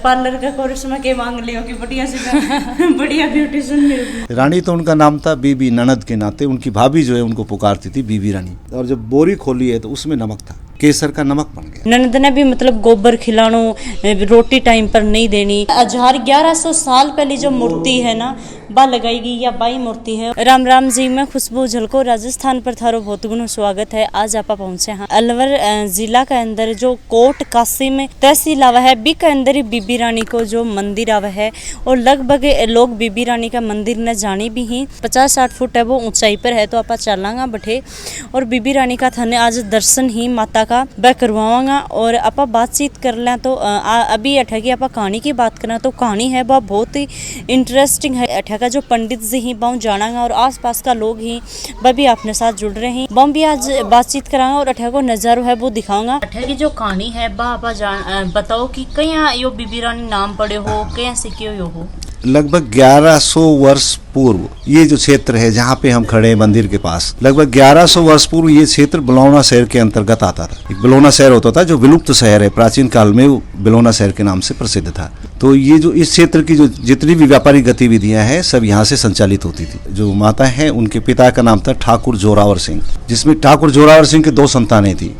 Parlour का course में के मांग लियो कि बढ़िया से बढ़िया ब्यूटीशियन मिल। रानी तो उनका नाम था, बीबी ननद के नाते उनकी भाभी जो है उनको पुकारती थी बीबी रानी। और जब बोरी खोली है तो उसमें नमक था, केसर का नमक बन गया। ननद ने भी मतलब गोबर खिलानो, रोटी टाइम पर नहीं देनी। 1100 साल पहले जो मूर्ति है ना बा लगाई गई या बाई मूर्ति है। राम राम जी, मैं खुशबू झलको राजस्थान पर थारो बहुत गुनो स्वागत है। आज आप पहुंचे हैं अलवर जिला के अंदर जो कोट काशी में तहसील आवा है, बी के अंदर ही बीबी रानी को जो मंदिर आवा है। और लगभग लोग बीबी रानी का मंदिर न जानी भी ही 50-60 फुट है वो ऊंचाई पर है। तो आप चलांगा बैठे और बीबी रानी का थाने आज दर्शन ही माता का वह करवावांगा। और आप बातचीत कर लें तो अभी अठा की आप कहानी की बात करें तो कहानी है वह बहुत ही इंटरेस्टिंग है। अठा का जो पंडित जी ही बहु जानागा और आसपास का लोग ही वह भी अपने साथ जुड़ रहे हैं। बम भी आज बातचीत करांगा और अठा को नजारो है वो दिखाऊंगा। अठा की जो कहानी है वह बताओ कि कहीं यो बीबी रानी नाम पड़े हो, कहीं से क्यों हो। लगभग 1100 वर्ष पूर्व ये जो क्षेत्र है जहाँ पे हम खड़े हैं मंदिर के पास, लगभग 1100 वर्ष पूर्व ये क्षेत्र बलौना शहर के अंतर्गत आता था। एक बलौना शहर होता था जो विलुप्त शहर है, प्राचीन काल में वो बलौना शहर के नाम से प्रसिद्ध था। तो ये जो इस क्षेत्र की जो जितनी भी व्यापारिक गतिविधियां हैं सब यहाँ से संचालित होती थी। जो माता है उनके पिता का नाम था ठाकुर जोरावर सिंह, जिसमें ठाकुर जोरावर सिंह के 2 संतानें थी,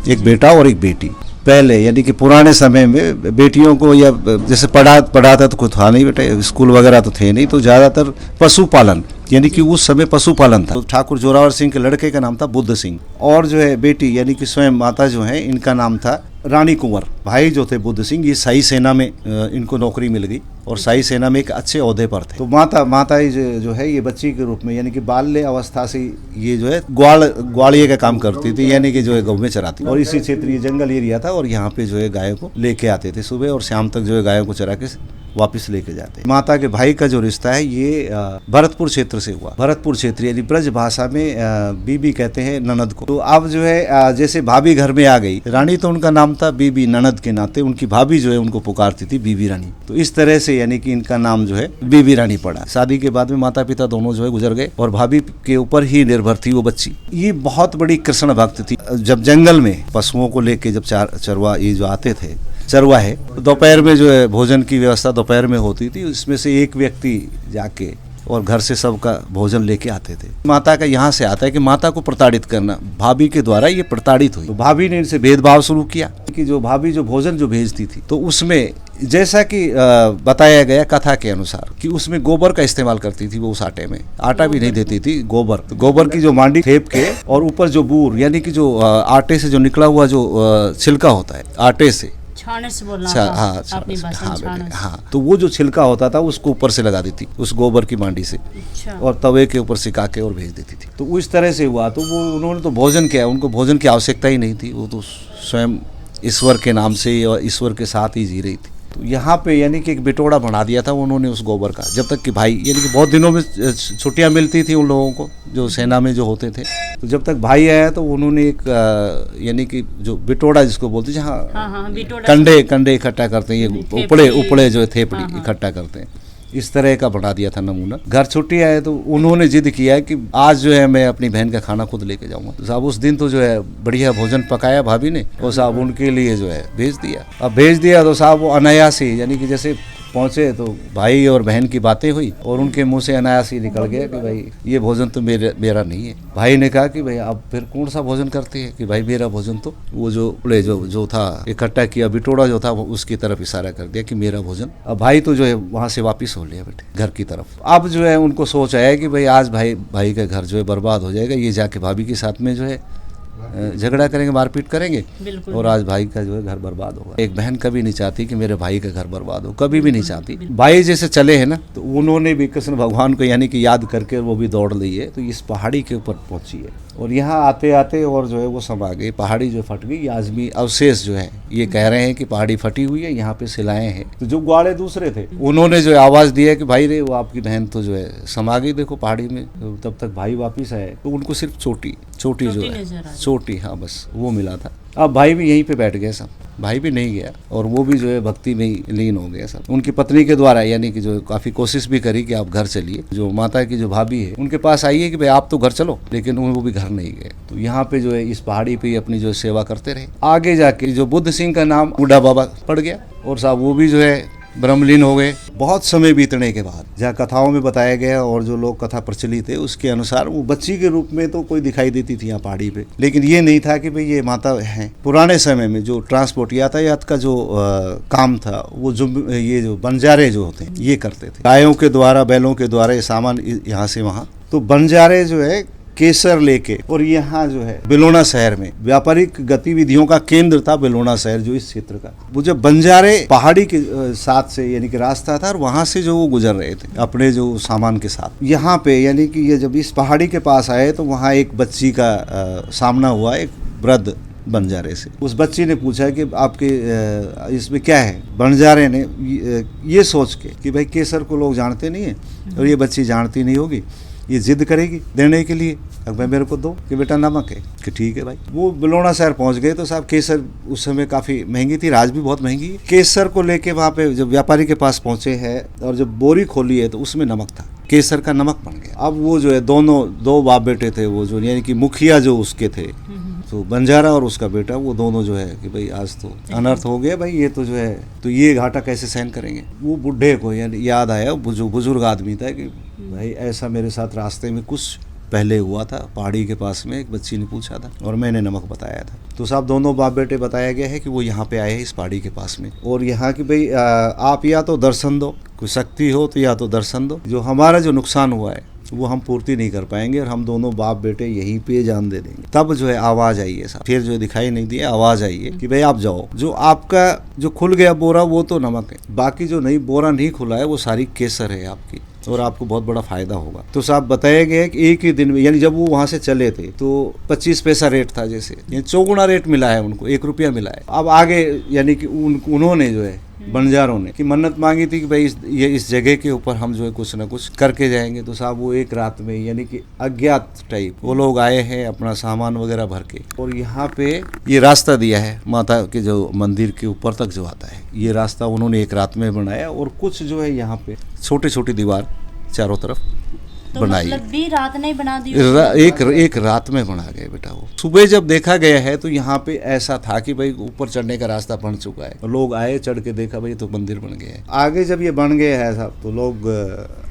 एक बेटा और एक बेटी। पहले यानी कि पुराने समय में बेटियों को या जैसे पढ़ाता तो कुछ था नहीं बेटा, स्कूल वगैरह तो थे नहीं, तो ज़्यादातर पशुपालन यानी कि उस समय पशुपालन था। तो ठाकुर जोरावर सिंह के लड़के का नाम था बुद्ध सिंह, और जो है बेटी यानी कि स्वयं माता जो है इनका नाम था रानी कुंवर। भाई जो थे बुद्ध सिंह, ये शाही सेना में इनको नौकरी मिल गई और शाही सेना में एक अच्छे ओहदे पर थे। तो माता जो है ये बच्ची के रूप में यानी कि बाल्य अवस्था से ये जो है ग्वालिये का काम करती थी, यानी कि जो है गौ में चराती। और इसी क्षेत्र ये जंगल एरिया था और यहाँ पे जो है गायों को लेके आते थे सुबह और शाम तक जो है गायों को चरा के वापिस लेके जाते। माता के भाई का जो रिश्ता है ये भरतपुर क्षेत्र से हुआ। भरतपुर क्षेत्र यानी ब्रज भाषा में बीबी कहते हैं ननद को। तो अब जो है जैसे भाभी घर में आ गई, रानी तो उनका नाम था, बीबी ननद के नाते उनकी भाभी जो है उनको पुकारती थी बीबी रानी। तो इस तरह से यानी कि इनका नाम जो है बीबी रानी पड़ा। शादी के बाद में माता पिता दोनों जो है गुजर गए और भाभी के ऊपर ही निर्भर थी वो बच्ची। ये बहुत बड़ी कृष्ण भक्त थी। जब जंगल में पशुओं को लेके जब चरवा ये जो आते थे चरवा है, दोपहर में जो है भोजन की व्यवस्था दोपहर में होती थी। इसमें से एक व्यक्ति जाके और घर से सबका भोजन लेके आते थे। माता का यहाँ से आता है कि माता को प्रताड़ित करना, भाभी के द्वारा ये प्रताड़ित हुई। तो भाभी ने इनसे भेदभाव शुरू किया कि जो भाभी जो भोजन जो भेजती थी तो उसमें जैसा कि बताया गया कथा के अनुसार कि उसमें गोबर का इस्तेमाल करती थी वो। उस आटे में आटा भी नहीं देती थी, गोबर। तो गोबर की जो मांडी थेप के और ऊपर जो बूर यानी कि जो आटे से जो निकला हुआ जो छिलका होता है आटे से, छाने से बोलना हाँ, तो वो जो छिलका होता था उसको ऊपर से लगा देती उस गोबर की मांडी से। अच्छा। और तवे के ऊपर सिका के और भेज देती थी। तो इस तरह से हुआ। तो वो उन्होंने तो भोजन किया, उनको भोजन की आवश्यकता ही नहीं थी। वो तो स्वयं ईश्वर के नाम से और ईश्वर के साथ ही जी रही थी। तो यहाँ पे यानी कि एक बिटोड़ा बना दिया था उन्होंने उस गोबर का। जब तक कि भाई यानी कि बहुत दिनों में छुट्टियाँ मिलती थी उन लोगों को जो सेना में जो होते थे, तो जब तक भाई आया तो उन्होंने एक यानी कि जो बिटोड़ा जिसको बोलते हैं, जहाँ कंडे इकट्ठा करते हैं, ये उपड़े जो थेपड़ी इकट्ठा करते हैं, इस तरह का बना दिया था नमूना। घर छुट्टी आए तो उन्होंने जिद किया कि आज जो है मैं अपनी बहन का खाना खुद लेके जाऊंगा। तो साहब उस दिन तो जो है बढ़िया भोजन पकाया भाभी ने और साहब उनके लिए जो है भेज दिया। अब भेज दिया तो साहब वो अनायास ही यानी कि जैसे पहुंचे तो भाई और बहन की बातें हुई और उनके मुंह से अनायास ही निकल गया कि भाई ये भोजन तो मेरा नहीं है। भाई ने कहा कि भाई अब फिर कौन सा भोजन करती है, कि भाई मेरा भोजन तो वो जो था इकट्ठा किया बिटोड़ा जो था उसकी तरफ इशारा कर दिया कि मेरा भोजन। अब भाई तो जो है वहां से वापिस हो लिया बेटे घर की तरफ। अब जो है उनको सोच आया कि भाई आज भाई का घर जो है बर्बाद हो जाएगा, ये जाके भाभी के साथ में जो है झगड़ा करेंगे, मारपीट करेंगे और आज भाई का जो है घर बर्बाद होगा। एक बहन कभी नहीं चाहती कि मेरे भाई का घर बर्बाद हो, कभी भी नहीं चाहती। भाई जैसे चले हैं ना तो उन्होंने भी कृष्ण भगवान को यानी कि याद करके वो भी दौड़ ली है। तो इस पहाड़ी के ऊपर पहुंची है और यहाँ आते आते और जो है वो समा गई, पहाड़ी जो फट गई। आजमी अवशेष जो है ये कह रहे हैं कि पहाड़ी फटी हुई है, यहाँ पे शिलाएं हैं। तो जो ग्वाले दूसरे थे उन्होंने जो आवाज दिया कि भाई रे वो आपकी बहन तो जो है समा गई देखो पहाड़ी में। तो तब तक भाई वापिस आए तो उनको सिर्फ चोटी जो है चोटी, हाँ बस वो मिला था। अब भाई भी यहीं पे बैठ गए सब, भाई भी नहीं गया और वो भी जो है भक्ति में ही लीन हो गया सब। उनकी पत्नी के द्वारा यानी कि जो काफी कोशिश भी करी कि आप घर चलिए, जो माता की जो भाभी है उनके पास आइए कि भाई आप तो घर चलो, लेकिन वो भी घर नहीं गए। तो यहाँ पे जो है इस पहाड़ी पे अपनी जो सेवा करते रहे। आगे जाके जो बुद्ध सिंह का नाम बूढ़ा बाबा पड़ गया और साहब वो भी जो है ब्रह्मलीन हो गए। बहुत समय बीतने के बाद जहाँ कथाओं में बताया गया और जो लोग कथा प्रचलित है उसके अनुसार वो बच्ची के रूप में तो कोई दिखाई देती थी यहाँ पहाड़ी पे, लेकिन ये नहीं था कि भाई ये माता है। पुराने समय में जो ट्रांसपोर्ट यातायात का जो काम था वो ये जो बंजारे जो होते हैं ये करते थे, गायों के द्वारा बैलों के द्वारा ये सामान यहाँ से वहाँ। तो बंजारे जो है केसर लेके, और यहाँ जो है बिलोना शहर में व्यापारिक गतिविधियों का केंद्र था बिलोना शहर जो इस क्षेत्र का। वो जब बंजारे पहाड़ी के साथ से यानी कि रास्ता था और वहां से जो वो गुजर रहे थे अपने जो सामान के साथ, यहाँ पे यानी कि ये जब इस पहाड़ी के पास आए तो वहाँ एक बच्ची का सामना हुआ, एक वृद्ध बंजारे से। उस बच्ची ने पूछा कि आपके इसमें क्या है। बंजारे ने ये सोच के कि भाई केसर को लोग जानते नहीं है और ये बच्ची जानती नहीं होगी, ये जिद करेगी देने के लिए, भाई मेरे को दो कि बेटा नमक है, कि ठीक है भाई। वो बिलोना शहर पहुंच गए तो साहब केसर उस समय काफ़ी महंगी थी, आज भी बहुत महंगी है। केसर को लेके वहाँ पे जब व्यापारी के पास पहुंचे हैं और जब बोरी खोली है तो उसमें नमक था, केसर का नमक बन गया। अब वो जो है दो बाप बेटे थे, वो जो यानी कि मुखिया जो उसके थे, तो बंजारा और उसका बेटा, वो दोनों जो है कि भाई आज तो अनर्थ हो गया भाई, ये तो जो है तो ये घाटा कैसे सहन करेंगे। वो बुढ़े को यानी याद आया, बुजुर्ग आदमी था कि भाई ऐसा मेरे साथ रास्ते में कुछ पहले हुआ था, पहाड़ी के पास में एक बच्ची ने पूछा था और मैंने नमक बताया था। तो साहब दोनों बाप बेटे बताया गया है कि वो यहाँ पे आए हैं इस पहाड़ी के पास में, और यहाँ की भाई आप या तो दर्शन दो, कोई शक्ति हो तो या तो दर्शन दो, जो हमारा जो नुकसान हुआ है वो हम पूर्ति नहीं कर पाएंगे और हम दोनों बाप बेटे यहीं पे जान दे देंगे। तब जो है आवाज आई है साहब, फिर जो दिखाई नहीं दी, आवाज आई है कि भाई आप जाओ, जो आपका जो खुल गया बोरा वो तो नमक है, बाकी जो नहीं बोरा नहीं खुला है वो सारी केसर है आपकी और आपको बहुत बड़ा फायदा होगा। तो साहब बताया गया है कि एक ही दिन में, यानी जब वो वहां से चले थे तो 25 पैसा रेट था, जैसे यानी 4 रेट मिला है उनको, 1 रुपया मिला है। अब आगे यानी कि उन्होंने जो है बंजारों ने कि मन्नत मांगी थी कि भाई इस जगह के ऊपर हम जो है कुछ ना कुछ करके जाएंगे। तो साहब वो एक रात में यानी कि अज्ञात टाइप वो लोग आए हैं अपना सामान वगैरह भर के, और यहाँ पे ये रास्ता दिया है माता के जो मंदिर के ऊपर तक जो आता है, ये रास्ता उन्होंने एक रात में बनाया और कुछ जो है यहाँ पे छोटी छोटी दीवार चारों तरफ तो बनाई। मतलब भी रात नहीं बना दी, एक रात में बना गए बेटा। वो सुबह जब देखा गया है तो यहाँ पे ऐसा था कि भाई ऊपर चढ़ने का रास्ता बन चुका है, लोग आए चढ़ के देखा भाई तो मंदिर बन गया है। आगे जब ये बन गया है साहब तो लोग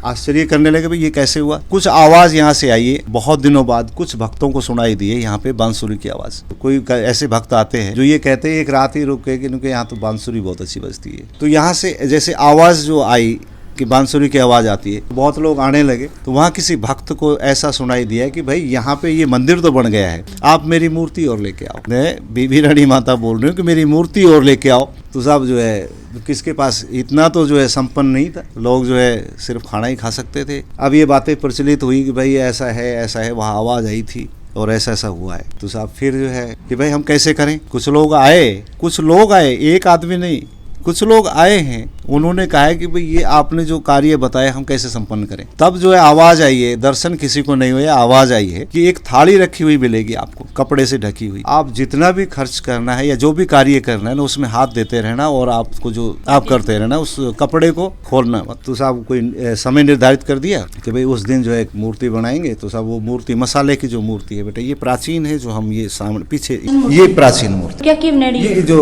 आश्चर्य करने लगे भाई ये कैसे हुआ। कुछ आवाज यहाँ से आई है बहुत दिनों बाद, कुछ भक्तों को सुनाई दी है यहाँ पे बांसुरी की आवाज। तो कोई ऐसे भक्त आते हैं जो ये कहते हैं एक रात ही रुके क्योंकि यहाँ तो बांसुरी बहुत अच्छी बजती है। तो यहाँ से जैसे आवाज जो आई कि बांसुरी की आवाज आती है, बहुत लोग आने लगे। तो वहाँ किसी भक्त को ऐसा सुनाई दिया कि भाई यहाँ पे ये मंदिर तो बन गया है, आप मेरी मूर्ति और लेके आओ। मैं बीबी रानी माता बोल रही हूँ कि मेरी मूर्ति और लेके आओ। तो साहब जो है किसके पास इतना तो जो है संपन्न नहीं था, लोग जो है सिर्फ खाना ही खा सकते थे। अब ये बातें प्रचलित हुई कि भाई ऐसा है, वहाँ आवाज आई थी और ऐसा हुआ है। तो साहब फिर जो है कि भाई हम कैसे करें। कुछ लोग आए, एक आदमी नहीं, कुछ लोग आए हैं, उन्होंने कहा है कि भाई ये आपने जो कार्य बताया हम कैसे संपन्न करें। तब जो है आवाज आई है, दर्शन किसी को नहीं हुआ, आवाज आई है कि एक थाली रखी हुई मिलेगी आपको, कपड़े से ढकी हुई। आप जितना भी खर्च करना है या जो भी कार्य करना है ना उसमें हाथ देते रहना और आपको जो आप करते रहना उस कपड़े को खोलना मत। तो साहब कोई समय निर्धारित कर दिया कि भाई उस दिन जो है मूर्ति बनाएंगे। तो साहब वो मूर्ति मसाले की जो मूर्ति है बेटा, ये प्राचीन है, जो हम ये सामने पीछे ये प्राचीन मूर्ति क्या की ये जो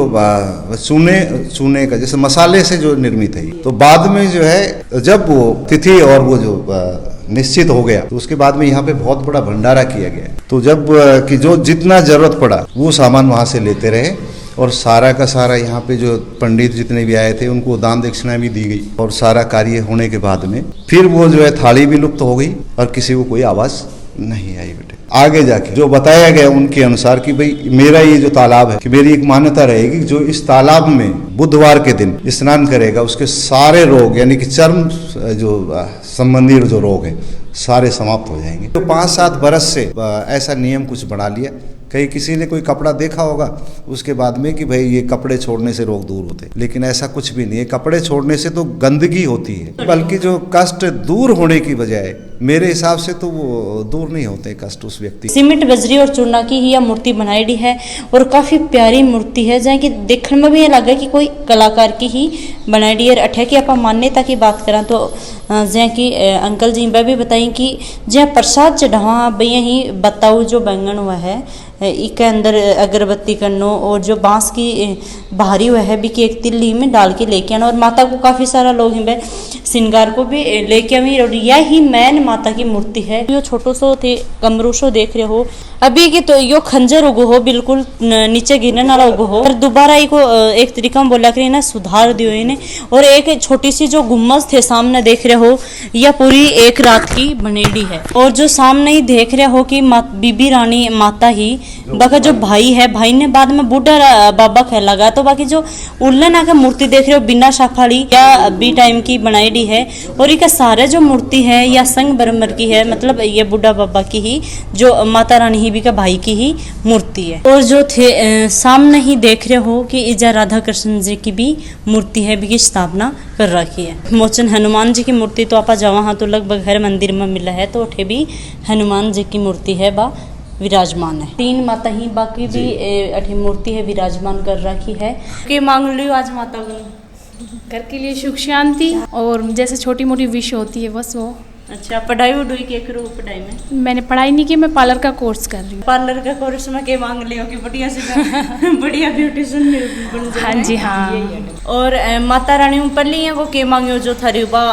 चूने जैसे मसाले से जो निर्मित है। तो बाद में जो है जब वो तिथि और वो जो निश्चित हो गया तो उसके बाद में यहाँ पे बहुत बड़ा भंडारा किया गया। तो जब कि जो जितना जरूरत पड़ा वो सामान वहाँ से लेते रहे और सारा का सारा यहाँ पे जो पंडित जितने भी आए थे उनको दान दक्षिणा भी दी गई। और सारा कार्य होने के बाद में फिर वो जो है थाली भी लुप्त हो गई और किसी को कोई आवाज नहीं आई बेटे। आगे जाके जो बताया गया उनके अनुसार कि भाई मेरा ये जो तालाब है कि मेरी एक मान्यता रहेगी, जो इस तालाब में बुधवार के दिन स्नान करेगा उसके सारे रोग यानी कि चर्म जो संबंधी जो रोग है सारे समाप्त हो जाएंगे। तो 5-7 बरस से ऐसा नियम कुछ बना लिया। कहीं किसी ने कोई कपड़ा देखा होगा उसके बाद में कि भाई ये कपड़े छोड़ने से रोग दूर होते, लेकिन ऐसा कुछ भी नहीं है। कपड़े छोड़ने से तो गंदगी होती है, बल्कि जो कष्ट दूर होने की बजाय मेरे हिसाब से तो वो दूर नहीं होते कष्ट उस व्यक्ति। सीमेंट बजरी और चूना की ही यह मूर्ति बनाई है और काफ़ी प्यारी मूर्ति है, जहाँ की देखने में भी ये लगे कि कोई कलाकार की ही बनाई है। अठे की आप मान्यता की बात करें तो जहाँ की अंकल जी वह भी बताई कि जहाँ प्रसाद चढ़ावा भैया ही बताऊ जो बैंगन हुआ है इसके अंदर अगरबत्ती करनो और जो बांस की बाहरी हुआ है भी कि एक तिल्ली में डाल के लेके आना। और माता को काफ़ी सारा लोग हैं श्रृंगार को भी लेके आवी। और यह ही मैन माता की मूर्ति है। यो छोटो सो थे कमरू सो देख रहे हो अभी कि तो यो खंजर उगो हो बिल्कुल नीचे गिरने वाला उगो हो। और दोबारा इको एक तरीका में बोला कर सुधार दियो इन्हें। और एक छोटी सी जो गुम्मज थे सामने देख रहे हो यह पूरी एक रात की बनेड़ी है। और जो सामने ही देख रहे हो कि बीबी रानी माता ही बाकी जो भाई है भाई ने बाद में बूढ़ा बाबा कहला गया। तो बाकी जो उल्लन आकर मूर्ति देख रहे हो बिना शाखाड़ी या बी टाइम की बनाई है। और इसका सारे जो मूर्ति है या संग बरमर की है मतलब ये बूढ़ा बाबा की ही जो माता रानी ही भी का भाई की ही मूर्ति है। और जो थे सामने ही देख रहे हो कि इजा राधा कृष्ण जी की भी मूर्ति है भी की स्थापना कर रखी है। मोचन हनुमान जी की मूर्ति तो आप जावा हाँ तो लगभग हर मंदिर में मिला है। तो उठे भी हनुमान जी की मूर्ति है बा विराजमान है। 3 माता ही बाकी भी अठी मूर्ति है विराजमान कर रखी है। के मांग लियो आज माता को घर के लिए सुख शांति और जैसे छोटी मोटी विश होती है बस वो। अच्छा पढ़ाई उड़ाई के करो पढ़ाई में? मैंने पढ़ाई नहीं की, मैं पार्लर का कोर्स कर रही हूँ। पार्लर का कोर्स में के मांग लियो कि बढ़िया से बढ़िया ब्यूटिशियन बन जाए। हाँ जी हाँ। और माता रानी ऊपर ली है वो के मांगियो जो थारी बा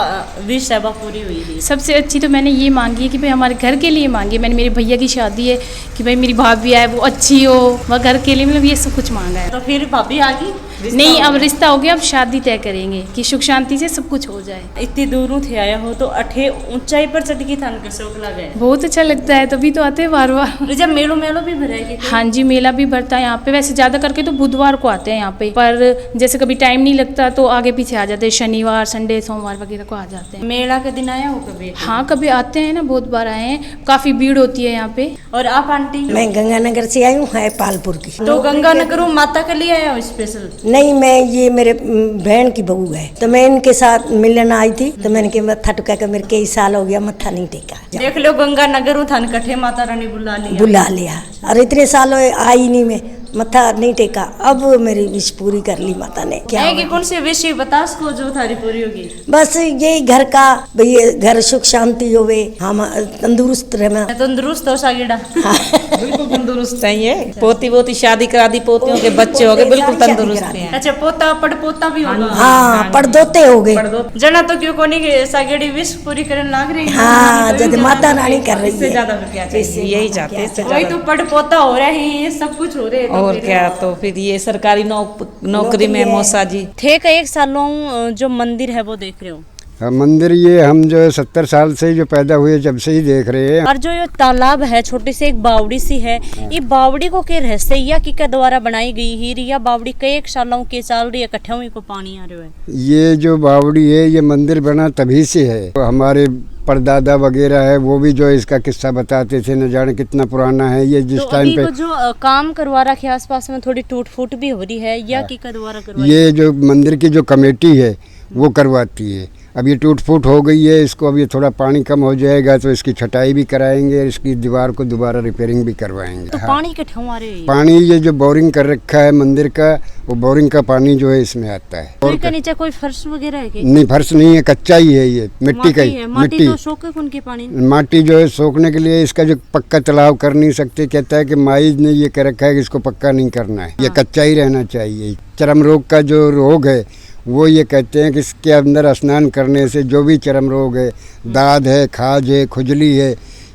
विश है बा पूरी हुई थी? सबसे अच्छी तो मैंने ये मांगी है कि भाई हमारे घर के लिए मांगी है। मैंने मेरे भैया की शादी है कि भाई मेरी भाभी आए वो अच्छी हो, वह घर के लिए मतलब ये सब कुछ मांगा है। तो फिर भाभी आ गई? नहीं अब रिश्ता हो गया, अब शादी तय करेंगे कि सुख शांति से सब कुछ हो जाए। इतनी दूरों थे आया हो तो अठे ऊंचाई पर चढ़ के थान कैसे उगला गए? बहुत अच्छा लगता है तभी तो आते हैं बार बार। जब मेलो मेलो भी भरेगी? हाँ जी मेला भी भरता है यहाँ पे। वैसे ज्यादा करके तो बुधवार को आते हैं यहाँ पे, पर जैसे कभी टाइम नहीं लगता तो आगे पीछे आ जाते हैं, शनिवार संडे सोमवार वगैरह को आ जाते हैं। मेला के दिन आया हो कभी? हाँ कभी आते हैं ना, बहुत बार आए हैं, काफी भीड़ होती है यहाँ पे। और आप आंटी? मैं गंगानगर से आई हूँ, है पालपुर की। तो गंगानगर माता के लिए आया हो स्पेशल? नहीं मैं ये मेरे बहन की बहू है तो मैं इनके साथ मिलने आई थी तो मैंने के मत्था टुका के मेरे कई साल हो गया मत्था नहीं टेका। देख लो गंगानगर थान कठे माता रानी बुला लिया और इतने साल आई नहीं मैं मत्था नहीं टेका। अब मेरी विश पूरी कर ली माता ने। क्या है कि कौन सी विश बता सको जो थारी पूरी होगी? बस यही घर का भाई घर सुख शांति होवे, हम तंदुरुस्त रहे। तंदुरुस्त हो सागिड़ा? बिल्कुल तंदुरुस्त है। ये पोती पोती शादी करा दी, पोतियों के बच्चे हो गए, बिल्कुल तंदुरुस्त हैं। अच्छा पोता पड़ पोता भी होगा? हाँ पड़दोते हो गए। जना तो क्यों कोनी सागेड़ी विश पूरी करने लग रही? हाँ जब माता रानी कर रही है ज्यादा क्या चाहिए, यही चाहते हैं। वही तो पड़ पोता हो रहा है, ये सब कुछ हो रहे। और क्या, तो फिर ये सरकारी नौकरी में मौसा जी थे का 1 सालों जो मंदिर है वो देख रहे हो? मंदिर ये हम जो 70 साल से जो पैदा हुए जब से ही देख रहे हैं। और जो ये तालाब है छोटी सी एक बावड़ी सी है, ये बावड़ी को के रहस्य या की का द्वारा बनाई गई ही या बावड़ी कई 1 सालों के चाल रही इकट्ठे हुई को पानी आ रहा है? ये जो बावड़ी है ये मंदिर बना तभी से है। हमारे परदादा वगैरह है वो भी जो इसका किस्सा बताते थे, न जाने कितना पुराना है ये। जिस टाइम पे जो काम करवा रखे आसपास में थोड़ी टूट फूट भी हो रही है या की का द्वारा करवाई? ये जो मंदिर की जो कमेटी है वो करवाती है। अब ये टूट फूट हो गई है, इसको अब ये थोड़ा पानी कम हो जाएगा तो इसकी छटाई भी कराएंगे, इसकी दीवार को दोबारा रिपेयरिंग भी करवाएंगे। तो पानी के ठेवा रहे हैं? पानी ये जो बोरिंग कर रखा है मंदिर का, वो बोरिंग का पानी जो है इसमें आता है। और के नीचे कोई फर्श वगैरह है क्या? नहीं फर्श नहीं है, कच्चा ही है, ये मिट्टी का ही। माटी तो सोखे कौन के पानी? माटी जो है सोखने के लिए इसका जो पक्का तालाब कर नहीं सकते, कहता है कि माइज ने ये कर रखा है कि इसको पक्का नहीं करना है, ये कच्चा ही रहना चाहिए। चर्म रोग का जो रोग है वो ये कहते हैं कि इसके अंदर स्नान करने से जो भी चर्म रोग है, दाद है, खाज है, खुजली है,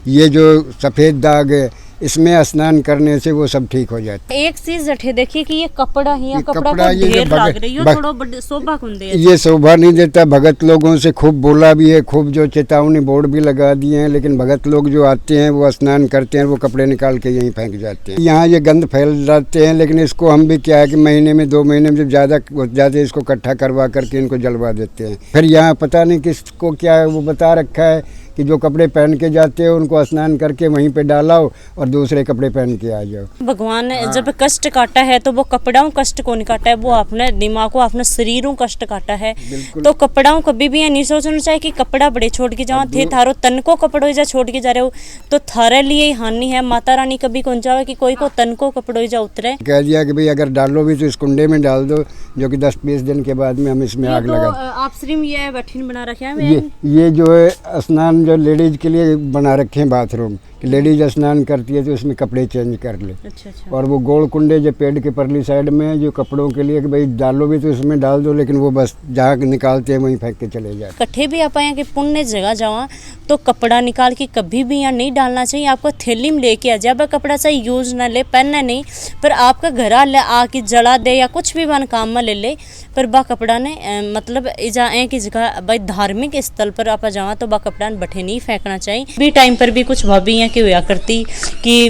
ये जो सफ़ेद दाग है, इसमें स्नान करने से वो सब ठीक हो जाता है। एक चीज जठे देखिए कि ये कपड़ा ही है, कपड़ा को ये ढेर जो लग रही है, थोड़ा शोभा कौन दे? ये शोभा नहीं देता। भगत लोगों से खूब बोला भी है, खूब जो चेतावनी बोर्ड भी लगा दिए हैं, लेकिन भगत लोग जो आते हैं वो स्नान करते हैं, वो कपड़े निकाल के यहीं फेंक जाते हैं। यहाँ ये गंद फैल जाते हैं, लेकिन इसको हम भी क्या है कि महीने में 2 महीने में जब ज़्यादा हो जाते इसको इकट्ठा करवा करके इनको जलवा देते हैं। फिर यहाँ पता नहीं किसको क्या है वो बता रखा है कि जो कपड़े पहन के जाते हो उनको स्नान करके वहीं पे डालाओ और दूसरे कपड़े पहन के आ जाओ। भगवान ने जब कष्ट काटा है तो वो कपड़ाओं कष्ट को नहीं काटा है, वो अपने दिमाग को अपने शरीरों कष्ट काटा है। तो कपड़ाओं कभी भी नहीं सोचना चाहिए कि कपड़ा बड़े छोड़ के जाओ, थे थारो तन को कपड़ो जा छोड़ के जा रहे हो तो थारे लिए हानि है। माता रानी कभी कौन चाहे कि कोई को तन को कपड़ो जा उतरे। कह दिया कि भाई अगर डालो भी तो इस कुंडे में डाल दो, जो कि 10-20 दिन के बाद में हम इसमें आग लगा। आप सिर्फ ये बठीन बना रखे हैं? ये जो है स्नान जो लेडीज के लिए बना रखे हैं बाथरूम, लेडीज स्नान करती है तो उसमें कपड़े चेंज कर ले। अच्छा अच्छा। और वो गोल कुंडे जो पेड़ के परली साइड में है, जो कपड़ों के लिए कि भाई डालो भी तो उसमें डाल दो, लेकिन वो बस जहाँ निकालते हैं वहीं फेंक के चले जाते। कट्ठे भी आप यहाँ के पुण्य जगह जावा तो कपड़ा निकाल के कभी भी यहाँ नहीं डालना चाहिए। आपको थैली में लेके आ जाए, कपड़ा चाहिए यूज ना ले, पहनना नहीं, पर आपका घर आके जला दे या कुछ भी बन काम में ले ले, पर बा कपड़ा ने मतलब जहाँ की जगह भाई धार्मिक स्थल पर आप जावा तो बा कपड़ा बठे नहीं फेंकना चाहिए। भी टाइम पर भी कुछ भाभी यहाँ की हुआ करती कि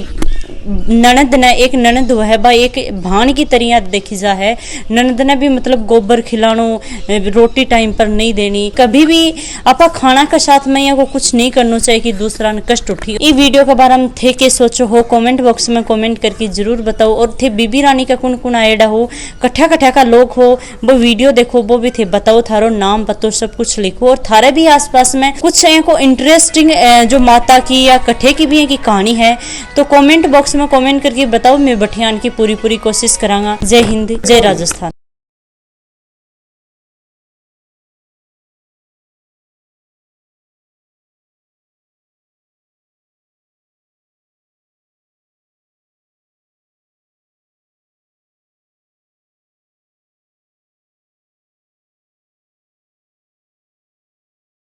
ननद ने, एक ननद है भाई, एक भान की तरह देखी जा है, ननद ने भी मतलब गोबर खिलानो, रोटी टाइम पर नहीं देनी, कभी भी आपा खाना का साथ में या को कुछ नहीं करना चाहिए कि दूसरा ने कष्ट उठी। ये वीडियो के बारे में थे के सोचो हो, कमेंट बॉक्स में कमेंट करके जरूर बताओ। और थे बीबी रानी का कौन कौन आएडा हो, कट्ठा कट्ठा का लोग हो, वो वीडियो देखो, वो भी थे बताओ, थारो नाम पतो सब कुछ लिखो। और थारे भी आसपास में कुछ को इंटरेस्टिंग जो माता की या कट्ठे की भी की कहानी है तो कमेंट बॉक्स में कमेंट करके बताओ। मैं बठियान की पूरी कोशिश करांगा। जय हिंद, जय राजस्थान।